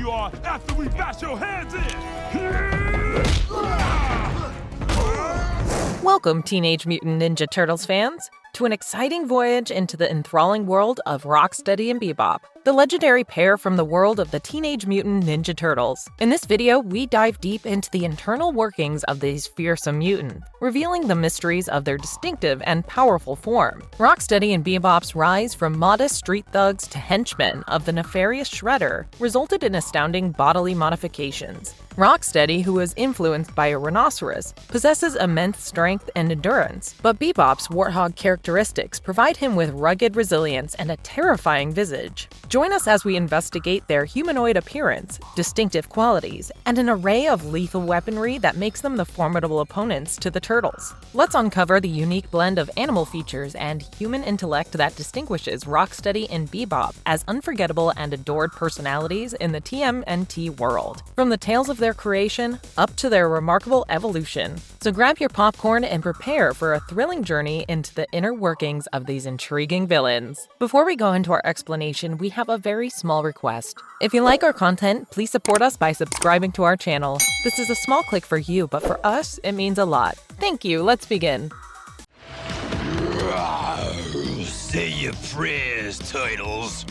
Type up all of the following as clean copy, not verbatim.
you are after we bash your heads in! Welcome, Teenage Mutant Ninja Turtles fans, to an exciting voyage into the enthralling world of Rocksteady and Bebop, the legendary pair from the world of the Teenage Mutant Ninja Turtles. In this video, we dive deep into the internal workings of these fearsome mutants, revealing the mysteries of their distinctive and powerful form. Rocksteady and Bebop's rise from modest street thugs to henchmen of the nefarious Shredder resulted in astounding bodily modifications. Rocksteady, who was influenced by a rhinoceros, possesses immense strength and endurance, but Bebop's warthog characteristics provide him with rugged resilience and a terrifying visage. Join us as we investigate their humanoid appearance, distinctive qualities, and an array of lethal weaponry that makes them the formidable opponents to the Turtles. Let's uncover the unique blend of animal features and human intellect that distinguishes Rocksteady and Bebop as unforgettable and adored personalities in the TMNT world. From the tales of their creation up to their remarkable evolution. So grab your popcorn and prepare for a thrilling journey into the inner workings of these intriguing villains. Before we go into our explanation, we have a very small request. If you like our content, please support us by subscribing to our channel. This is a small click for you, but for us, it means a lot. Thank you, let's begin. Say your prayers, Turtles.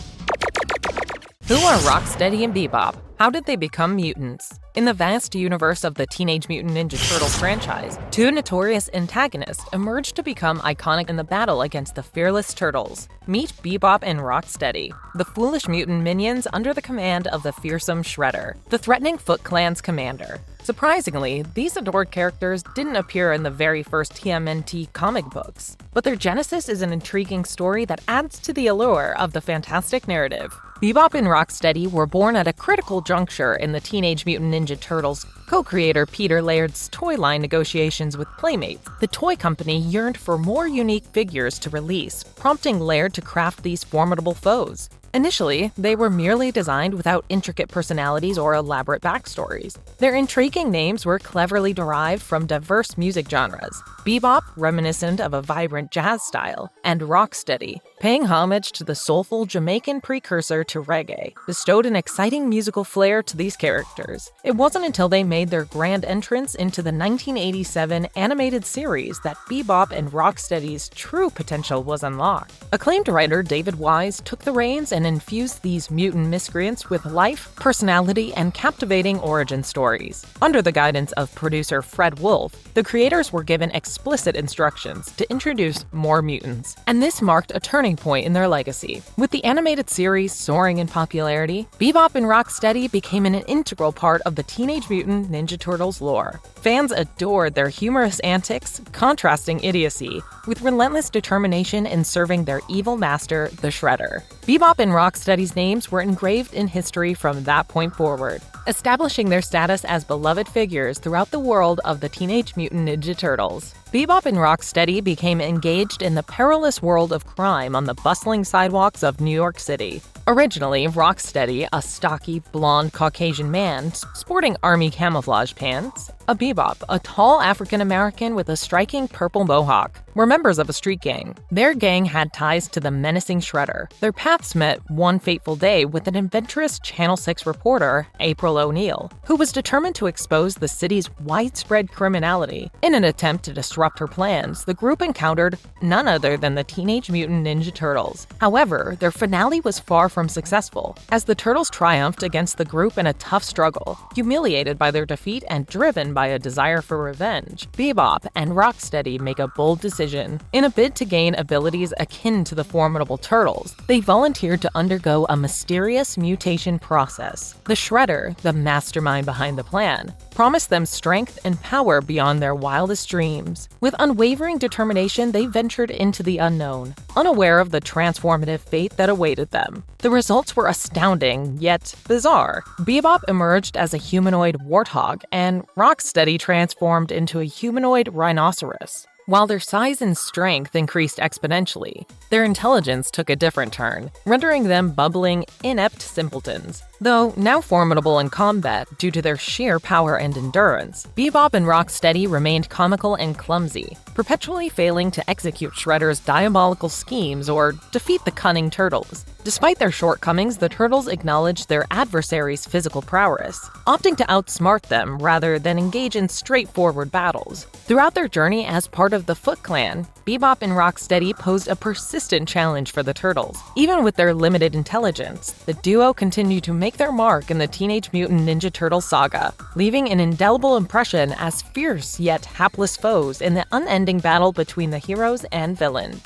Who are Rocksteady and Bebop? How did they become mutants? In the vast universe of the Teenage Mutant Ninja Turtles franchise, two notorious antagonists emerged to become iconic in the battle against the fearless Turtles. Meet Bebop and Rocksteady, the foolish mutant minions under the command of the fearsome Shredder, the threatening Foot Clan's commander. Surprisingly, these adored characters didn't appear in the very first TMNT comic books, but their genesis is an intriguing story that adds to the allure of the fantastic narrative. Bebop and Rocksteady were born at a critical juncture in the Teenage Mutant Ninja Turtles co-creator Peter Laird's toy line negotiations with Playmates. The toy company yearned for more unique figures to release, prompting Laird to craft these formidable foes. Initially, they were merely designed without intricate personalities or elaborate backstories. Their intriguing names were cleverly derived from diverse music genres. Bebop, reminiscent of a vibrant jazz style, and Rocksteady, paying homage to the soulful Jamaican precursor to reggae, bestowed an exciting musical flair to these characters. It wasn't until they made their grand entrance into the 1987 animated series that Bebop and Rocksteady's true potential was unlocked. Acclaimed writer David Wise took the reins and infused these mutant miscreants with life, personality, and captivating origin stories. Under the guidance of producer Fred Wolf, the creators were given explicit instructions to introduce more mutants, and this marked a turning point in their legacy. With the animated series soaring in popularity, Bebop and Rocksteady became an integral part of the Teenage Mutant Ninja Turtles lore. Fans adored their humorous antics, contrasting idiocy, with relentless determination in serving their evil master, the Shredder. Bebop and Rocksteady's names were engraved in history from that point forward, establishing their status as beloved figures throughout the world of the Teenage Mutant Ninja Turtles. Bebop and Rocksteady became engaged in the perilous world of crime on the bustling sidewalks of New York City. Originally, Rocksteady, a stocky, blonde Caucasian man sporting army camouflage pants, Bebop, a tall African-American with a striking purple mohawk, were members of a street gang. Their gang had ties to the menacing Shredder. Their paths met one fateful day with an adventurous Channel 6 reporter, April O'Neil, who was determined to expose the city's widespread criminality. In an attempt to disrupt her plans, the group encountered none other than the Teenage Mutant Ninja Turtles. However, their finale was far from successful, as the Turtles triumphed against the group in a tough struggle. Humiliated by their defeat and driven by a desire for revenge, Bebop and Rocksteady make a bold decision. In a bid to gain abilities akin to the formidable Turtles, they volunteered to undergo a mysterious mutation process. The Shredder, the mastermind behind the plan, promised them strength and power beyond their wildest dreams. With unwavering determination, they ventured into the unknown, unaware of the transformative fate that awaited them. The results were astounding, yet bizarre. Bebop emerged as a humanoid warthog, and Rocksteady transformed into a humanoid rhinoceros. While their size and strength increased exponentially, their intelligence took a different turn, rendering them bumbling, inept simpletons. Though now formidable in combat due to their sheer power and endurance, Bebop and Rocksteady remained comical and clumsy, perpetually failing to execute Shredder's diabolical schemes or defeat the cunning turtles. Despite their shortcomings, the turtles acknowledged their adversaries' physical prowess, opting to outsmart them rather than engage in straightforward battles. Throughout their journey as part of the Foot Clan, Bebop and Rocksteady posed a persistent challenge for the turtles. Even with their limited intelligence, the duo continued to make their mark in the Teenage Mutant Ninja Turtle saga, leaving an indelible impression as fierce yet hapless foes in the unending battle between the heroes and villains.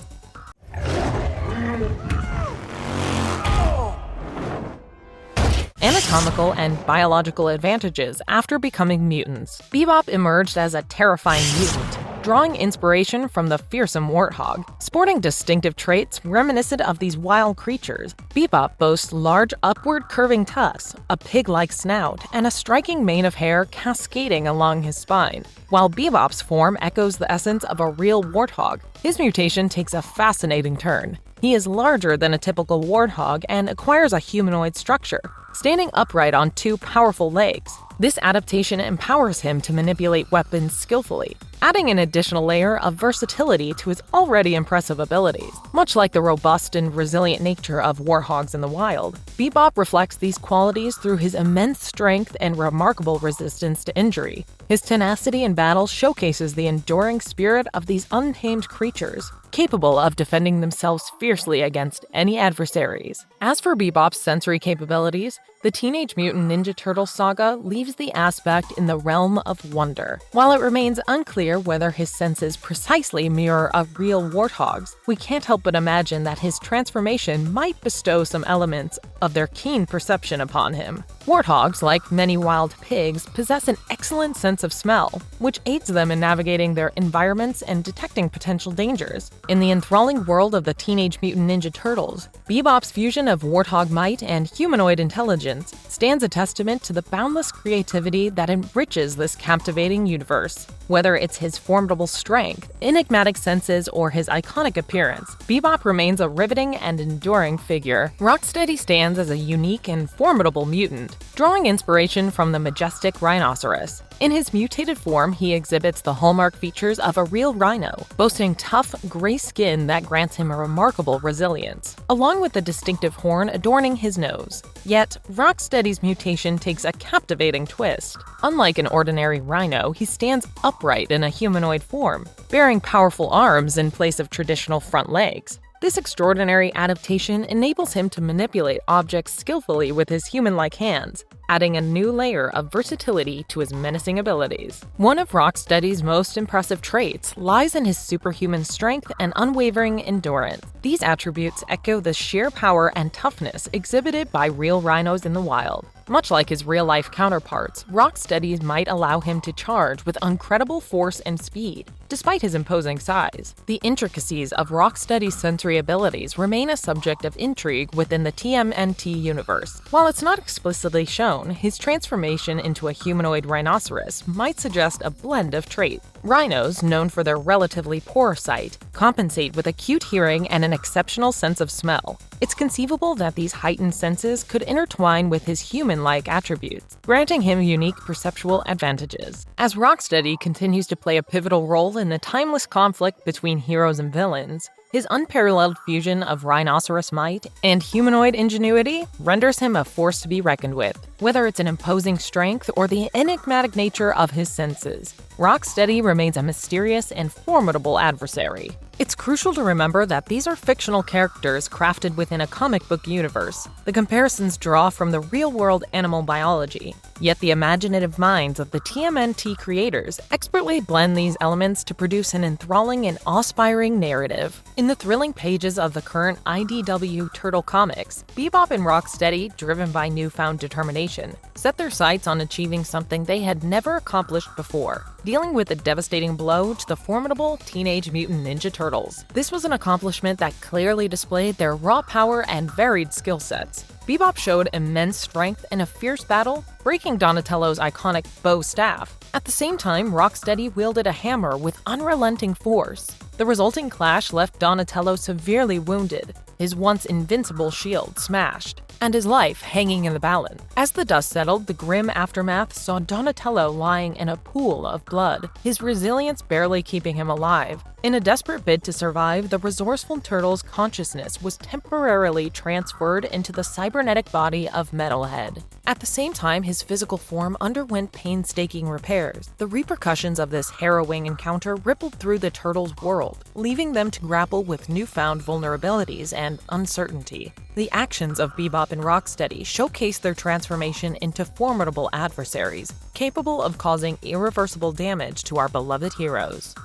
Anatomical and biological advantages after becoming mutants. Bebop emerged as a terrifying mutant, drawing inspiration from the fearsome warthog. Sporting distinctive traits reminiscent of these wild creatures, Bebop boasts large upward curving tusks, a pig-like snout, and a striking mane of hair cascading along his spine. While Bebop's form echoes the essence of a real warthog, his mutation takes a fascinating turn. He is larger than a typical warthog and acquires a humanoid structure, standing upright on two powerful legs. This adaptation empowers him to manipulate weapons skillfully, adding an additional layer of versatility to his already impressive abilities. Much like the robust and resilient nature of warthogs in the wild, Bebop reflects these qualities through his immense strength and remarkable resistance to injury. His tenacity in battle showcases the enduring spirit of these untamed creatures, capable of defending themselves fiercely against any adversaries. As for Bebop's sensory capabilities, the Teenage Mutant Ninja Turtle saga leaves the aspect in the realm of wonder. While it remains unclear whether his senses precisely mirror a real warthog's, we can't help but imagine that his transformation might bestow some elements of their keen perception upon him. Warthogs, like many wild pigs, possess an excellent sense of smell, which aids them in navigating their environments and detecting potential dangers. In the enthralling world of the Teenage Mutant Ninja Turtles, Bebop's fusion of warthog might and humanoid intelligence stands a testament to the boundless creativity that enriches this captivating universe. Whether it's his formidable strength, enigmatic senses, or his iconic appearance, Bebop remains a riveting and enduring figure. Rocksteady stands as a unique and formidable mutant, drawing inspiration from the majestic rhinoceros. In his mutated form, he exhibits the hallmark features of a real rhino, boasting tough, gray skin that grants him a remarkable resilience, along with the distinctive horn adorning his nose. Yet, Rocksteady's mutation takes a captivating twist. Unlike an ordinary rhino, he stands upright in a humanoid form, bearing powerful arms in place of traditional front legs. This extraordinary adaptation enables him to manipulate objects skillfully with his human-like hands, adding a new layer of versatility to his menacing abilities. One of Rocksteady's most impressive traits lies in his superhuman strength and unwavering endurance. These attributes echo the sheer power and toughness exhibited by real rhinos in the wild. Much like his real-life counterparts, Rocksteady's might allow him to charge with incredible force and speed, despite his imposing size. The intricacies of Rocksteady's sensory abilities remain a subject of intrigue within the TMNT universe. While it's not explicitly shown, his transformation into a humanoid rhinoceros might suggest a blend of traits. Rhinos, known for their relatively poor sight, compensate with acute hearing and an exceptional sense of smell. It's conceivable that these heightened senses could intertwine with his human-like attributes, granting him unique perceptual advantages. As Rocksteady continues to play a pivotal role in the timeless conflict between heroes and villains, his unparalleled fusion of rhinoceros might and humanoid ingenuity renders him a force to be reckoned with. Whether it's an imposing strength or the enigmatic nature of his senses, Rocksteady remains a mysterious and formidable adversary. It's crucial to remember that these are fictional characters crafted within a comic book universe. The comparisons draw from the real-world animal biology, yet the imaginative minds of the TMNT creators expertly blend these elements to produce an enthralling and awe-inspiring narrative. In the thrilling pages of the current IDW Turtle comics, Bebop and Rocksteady, driven by newfound determination, set their sights on achieving something they had never accomplished before, dealing with a devastating blow to the formidable Teenage Mutant Ninja Turtles. This was an accomplishment that clearly displayed their raw power and varied skill sets. Bebop showed immense strength in a fierce battle, breaking Donatello's iconic bow staff. At the same time, Rocksteady wielded a hammer with unrelenting force. The resulting clash left Donatello severely wounded, his once invincible shield smashed, and his life hanging in the balance. As the dust settled, the grim aftermath saw Donatello lying in a pool of blood, his resilience barely keeping him alive. In a desperate bid to survive, the resourceful turtle's consciousness was temporarily transferred into the cybernetic body of Metalhead. At the same time, his physical form underwent painstaking repairs. The repercussions of this harrowing encounter rippled through the turtles' world, leaving them to grapple with newfound vulnerabilities and uncertainty. The actions of Bebop and Rocksteady showcase their transformation into formidable adversaries, capable of causing irreversible damage to our beloved heroes.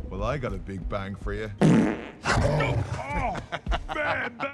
Well, I got a big bang for you.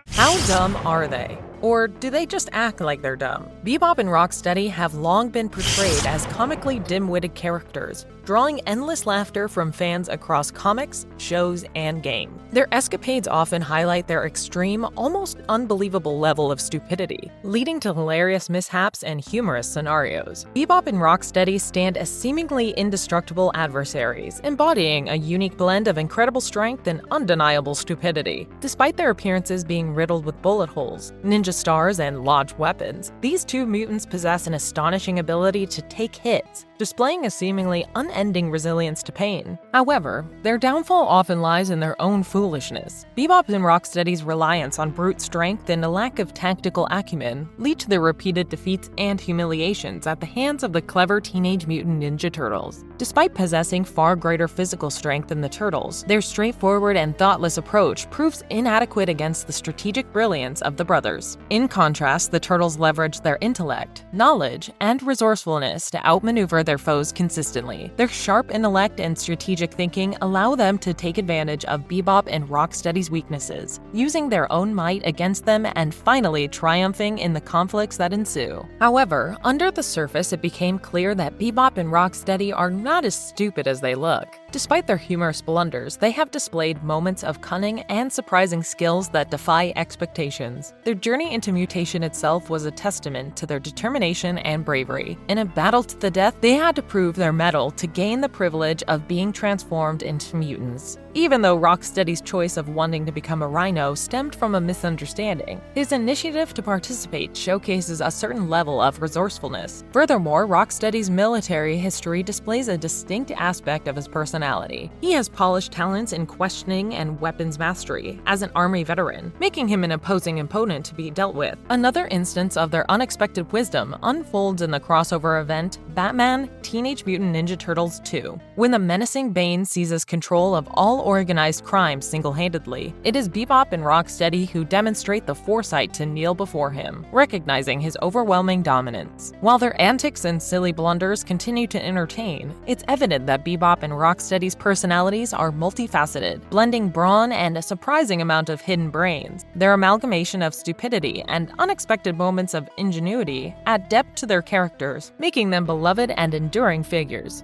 How dumb are they? Or do they just act like they're dumb? Bebop and Rocksteady have long been portrayed as comically dim-witted characters, drawing endless laughter from fans across comics, shows, and games. Their escapades often highlight their extreme, almost unbelievable level of stupidity, leading to hilarious mishaps and humorous scenarios. Bebop and Rocksteady stand as seemingly indestructible adversaries, embodying a unique blend of incredible strength and undeniable stupidity. Despite their appearances being riddled with bullet holes, ninja stars, and lodged weapons, these two mutants possess an astonishing ability to take hits, displaying a seemingly unending resilience to pain. However, their downfall often lies in their own foolishness. Bebop and Rocksteady's reliance on brute strength and a lack of tactical acumen lead to their repeated defeats and humiliations at the hands of the clever Teenage Mutant Ninja Turtles. Despite possessing far greater physical strength than the Turtles, their straightforward and thoughtless approach proves inadequate against the strategic brilliance of the brothers. In contrast, the Turtles leverage their intellect, knowledge, and resourcefulness to outmaneuver their foes consistently. Their sharp intellect and strategic thinking allow them to take advantage of Bebop and Rocksteady's weaknesses, using their own might against them and finally triumphing in the conflicts that ensue. However, under the surface it became clear that Bebop and Rocksteady are not as stupid as they look. Despite their humorous blunders, they have displayed moments of cunning and surprising skills that defy expectations. Their journey into mutation itself was a testament to their determination and bravery. In a battle to the death, they had to prove their mettle to gain the privilege of being transformed into mutants. Even though Rocksteady's choice of wanting to become a rhino stemmed from a misunderstanding, his initiative to participate showcases a certain level of resourcefulness. Furthermore, Rocksteady's military history displays a distinct aspect of his personality. He has polished talents in questioning and weapons mastery as an army veteran, making him an opposing opponent to be dealt with. Another instance of their unexpected wisdom unfolds in the crossover event Batman Teenage Mutant Ninja Turtles 2. When the menacing Bane seizes control of all organized crime single-handedly, it is Bebop and Rocksteady who demonstrate the foresight to kneel before him, recognizing his overwhelming dominance. While their antics and silly blunders continue to entertain, it's evident that Bebop and Rocksteady's personalities are multifaceted, blending brawn and a surprising amount of hidden brains. Their amalgamation of stupidity and unexpected moments of ingenuity add depth to their characters, making them beloved and enduring figures.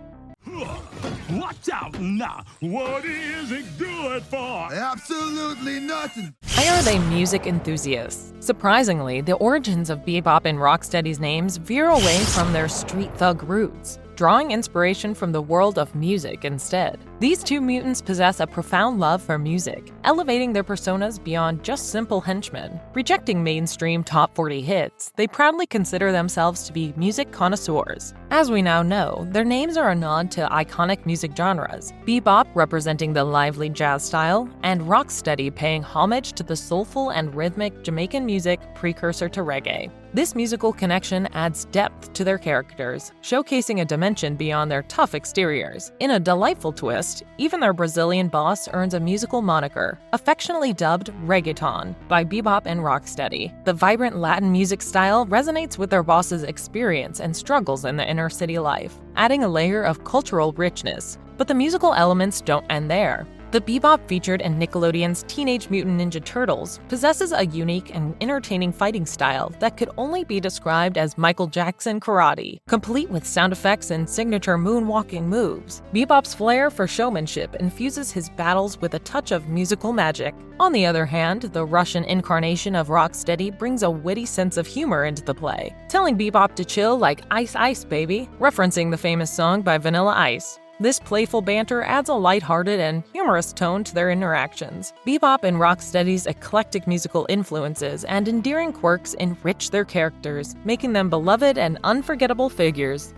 Watch out now! What is it good for? Absolutely nothing. Why are they music enthusiasts? Surprisingly, the origins of Bebop and Rocksteady's names veer away from their street thug roots, drawing inspiration from the world of music instead. These two mutants possess a profound love for music, elevating their personas beyond just simple henchmen. Rejecting mainstream top 40 hits, they proudly consider themselves to be music connoisseurs. As we now know, their names are a nod to iconic music genres, Bebop representing the lively jazz style, and Rocksteady paying homage to the soulful and rhythmic Jamaican music precursor to reggae. This musical connection adds depth to their characters, showcasing a dimension beyond their tough exteriors. In a delightful twist, even their Brazilian boss earns a musical moniker, affectionately dubbed reggaeton by Bebop and Rocksteady. The vibrant Latin music style resonates with their boss's experience and struggles in the inner city life, adding a layer of cultural richness. But the musical elements don't end there. The Bebop featured in Nickelodeon's Teenage Mutant Ninja Turtles possesses a unique and entertaining fighting style that could only be described as Michael Jackson karate, complete with sound effects and signature moonwalking moves. Bebop's flair for showmanship infuses his battles with a touch of musical magic. On the other hand, the Russian incarnation of Rocksteady brings a witty sense of humor into the play, telling Bebop to chill like ice ice baby, referencing the famous song by Vanilla Ice. This playful banter adds a lighthearted and humorous tone to their interactions. Bebop and Rocksteady's eclectic musical influences and endearing quirks enrich their characters, making them beloved and unforgettable figures.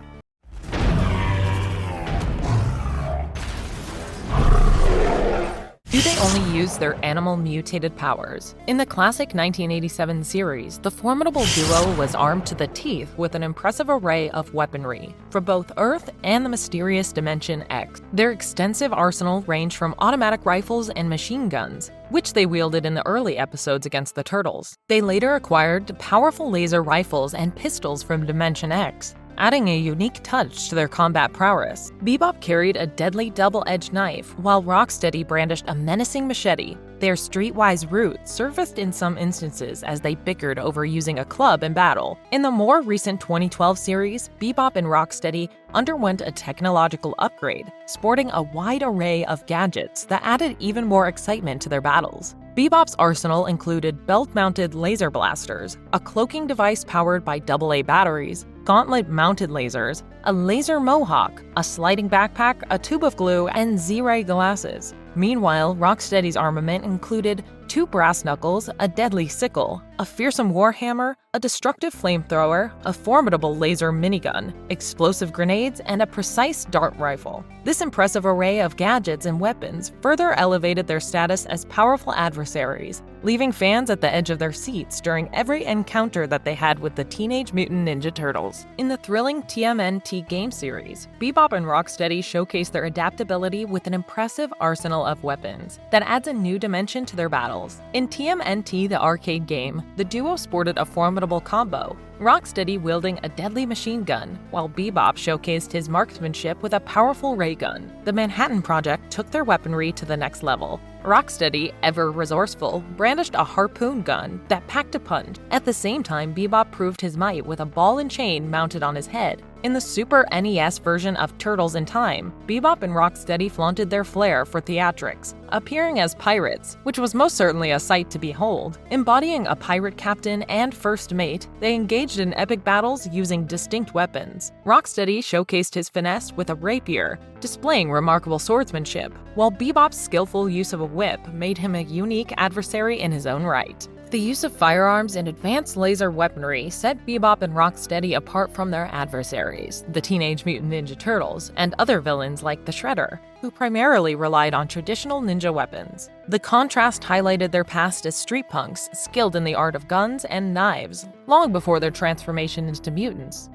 Do they only use their animal mutated powers? In the classic 1987 series, the formidable duo was armed to the teeth with an impressive array of weaponry for both Earth and the mysterious Dimension X. Their extensive arsenal ranged from automatic rifles and machine guns, which they wielded in the early episodes against the Turtles. They later acquired powerful laser rifles and pistols from Dimension X, adding a unique touch to their combat prowess. Bebop carried a deadly double-edged knife, while Rocksteady brandished a menacing machete. Their streetwise roots surfaced in some instances as they bickered over using a club in battle. In the more recent 2012 series, Bebop and Rocksteady underwent a technological upgrade, sporting a wide array of gadgets that added even more excitement to their battles. Bebop's arsenal included belt-mounted laser blasters, a cloaking device powered by AA batteries, gauntlet-mounted lasers, a laser mohawk, a sliding backpack, a tube of glue, and Z-ray glasses. Meanwhile, Rocksteady's armament included 2 brass knuckles, a deadly sickle, a fearsome warhammer, a destructive flamethrower, a formidable laser minigun, explosive grenades, and a precise dart rifle. This impressive array of gadgets and weapons further elevated their status as powerful adversaries, leaving fans at the edge of their seats during every encounter that they had with the Teenage Mutant Ninja Turtles. In the thrilling TMNT game series, Bebop and Rocksteady showcase their adaptability with an impressive arsenal of weapons that adds a new dimension to their battles. In TMNT, the arcade game, the duo sported a formidable combo, Rocksteady wielding a deadly machine gun, while Bebop showcased his marksmanship with a powerful ray gun. The Manhattan Project took their weaponry to the next level. Rocksteady, ever resourceful, brandished a harpoon gun that packed a punch. At the same time, Bebop proved his might with a ball and chain mounted on his head. In the Super NES version of Turtles in Time, Bebop and Rocksteady flaunted their flair for theatrics, appearing as pirates, which was most certainly a sight to behold. Embodying a pirate captain and first mate, they engaged in epic battles using distinct weapons. Rocksteady showcased his finesse with a rapier, displaying remarkable swordsmanship, while Bebop's skillful use of a whip made him a unique adversary in his own right. The use of firearms and advanced laser weaponry set Bebop and Rocksteady apart from their adversaries, the Teenage Mutant Ninja Turtles, and other villains like the Shredder, who primarily relied on traditional ninja weapons. The contrast highlighted their past as street punks, skilled in the art of guns and knives, long before their transformation into mutants.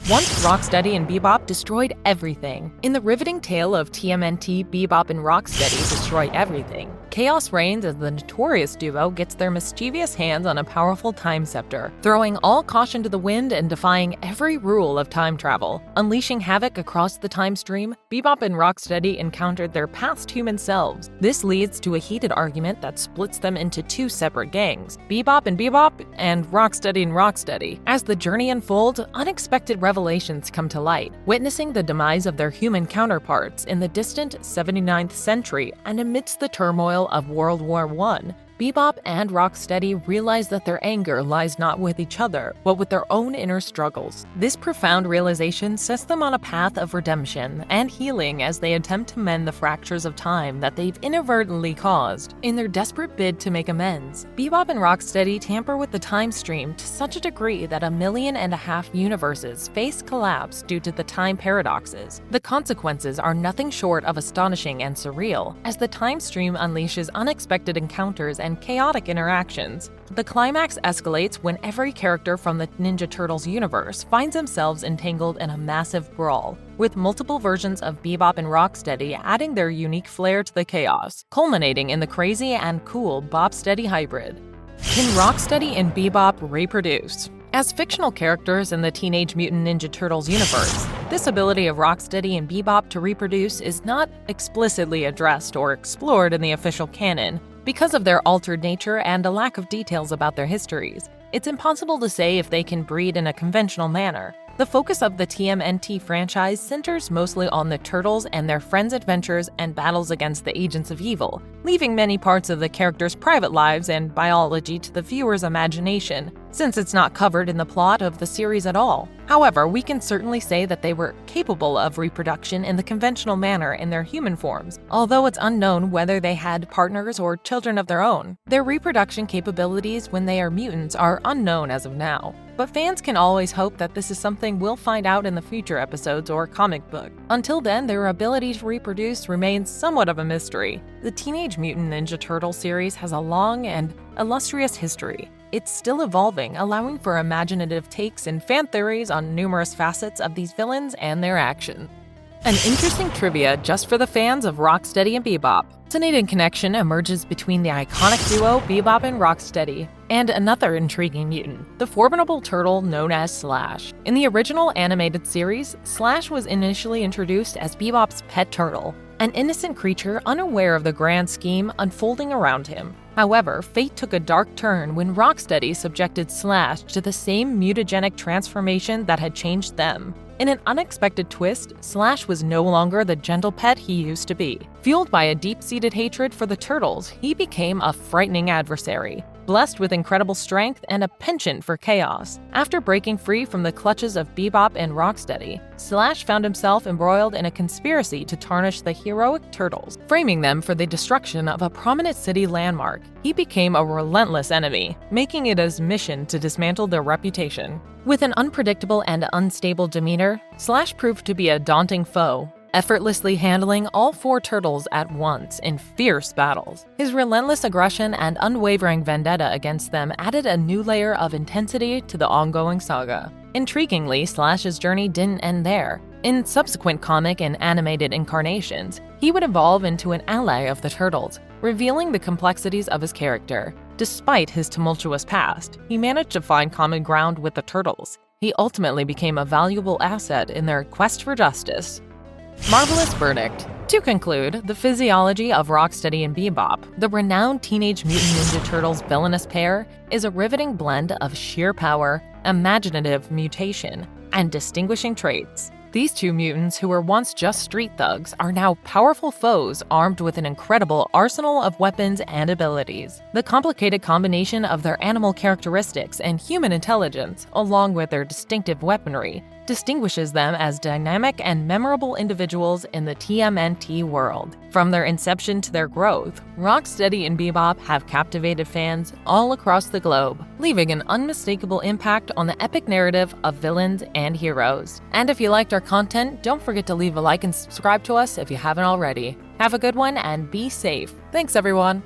Once Rocksteady and Bebop destroyed everything. In the riveting tale of TMNT, Bebop and Rocksteady destroy everything. Chaos reigns as the notorious duo gets their mischievous hands on a powerful time scepter, throwing all caution to the wind and defying every rule of time travel. Unleashing havoc across the time stream, Bebop and Rocksteady encountered their past human selves. This leads to a heated argument that splits them into 2 separate gangs, Bebop and Rocksteady. As the journey unfolds, unexpected revelations come to light, witnessing the demise of their human counterparts in the distant 79th century and amidst the turmoil of World War I. Bebop and Rocksteady realize that their anger lies not with each other, but with their own inner struggles. This profound realization sets them on a path of redemption and healing as they attempt to mend the fractures of time that they've inadvertently caused. In their desperate bid to make amends, Bebop and Rocksteady tamper with the time stream to such a degree that 1.5 million universes face collapse due to the time paradoxes. The consequences are nothing short of astonishing and surreal, as the time stream unleashes unexpected encounters and chaotic interactions. The climax escalates when every character from the Ninja Turtles universe finds themselves entangled in a massive brawl, with multiple versions of Bebop and Rocksteady adding their unique flair to the chaos, culminating in the crazy and cool Bopsteady hybrid. Can Rocksteady and Bebop reproduce? As fictional characters in the Teenage Mutant Ninja Turtles universe, this ability of Rocksteady and Bebop to reproduce is not explicitly addressed or explored in the official canon. Because of their altered nature and a lack of details about their histories, it's impossible to say if they can breed in a conventional manner. The focus of the TMNT franchise centers mostly on the Turtles and their friends' adventures and battles against the agents of evil, leaving many parts of the characters' private lives and biology to the viewer's imagination, since it's not covered in the plot of the series at all. However, we can certainly say that they were capable of reproduction in the conventional manner in their human forms, although it's unknown whether they had partners or children of their own. Their reproduction capabilities when they are mutants are unknown as of now, but fans can always hope that this is something we'll find out in the future episodes or comic book. Until then, their ability to reproduce remains somewhat of a mystery. The Teenage Mutant Ninja Turtle series has a long and illustrious history. It's still evolving, allowing for imaginative takes and fan theories on numerous facets of these villains and their actions. An interesting trivia just for the fans of Rocksteady and Bebop. Fascinating connection emerges between the iconic duo Bebop and Rocksteady and another intriguing mutant, the formidable turtle known as Slash. In the original animated series, Slash was initially introduced as Bebop's pet turtle, an innocent creature unaware of the grand scheme unfolding around him. However, fate took a dark turn when Rocksteady subjected Slash to the same mutagenic transformation that had changed them. In an unexpected twist, Slash was no longer the gentle pet he used to be. Fueled by a deep-seated hatred for the Turtles, he became a frightening adversary, blessed with incredible strength and a penchant for chaos. After breaking free from the clutches of Bebop and Rocksteady, Slash found himself embroiled in a conspiracy to tarnish the heroic Turtles, framing them for the destruction of a prominent city landmark. He became a relentless enemy, making it his mission to dismantle their reputation. With an unpredictable and unstable demeanor, Slash proved to be a daunting foe, effortlessly handling all four turtles at once in fierce battles. His relentless aggression and unwavering vendetta against them added a new layer of intensity to the ongoing saga. Intriguingly, Slash's journey didn't end there. In subsequent comic and animated incarnations, he would evolve into an ally of the Turtles, revealing the complexities of his character. Despite his tumultuous past, he managed to find common ground with the Turtles. He ultimately became a valuable asset in their quest for justice. Marvelous verdict. To conclude, the physiology of Rocksteady and Bebop, the renowned Teenage Mutant Ninja Turtles villainous pair, is a riveting blend of sheer power, imaginative mutation, and distinguishing traits. These two mutants, who were once just street thugs, are now powerful foes armed with an incredible arsenal of weapons and abilities. The complicated combination of their animal characteristics and human intelligence, along with their distinctive weaponry, distinguishes them as dynamic and memorable individuals in the TMNT world. From their inception to their growth, Rocksteady and Bebop have captivated fans all across the globe, leaving an unmistakable impact on the epic narrative of villains and heroes. And if you liked our content, don't forget to leave a like and subscribe to us if you haven't already. Have a good one and be safe. Thanks, everyone.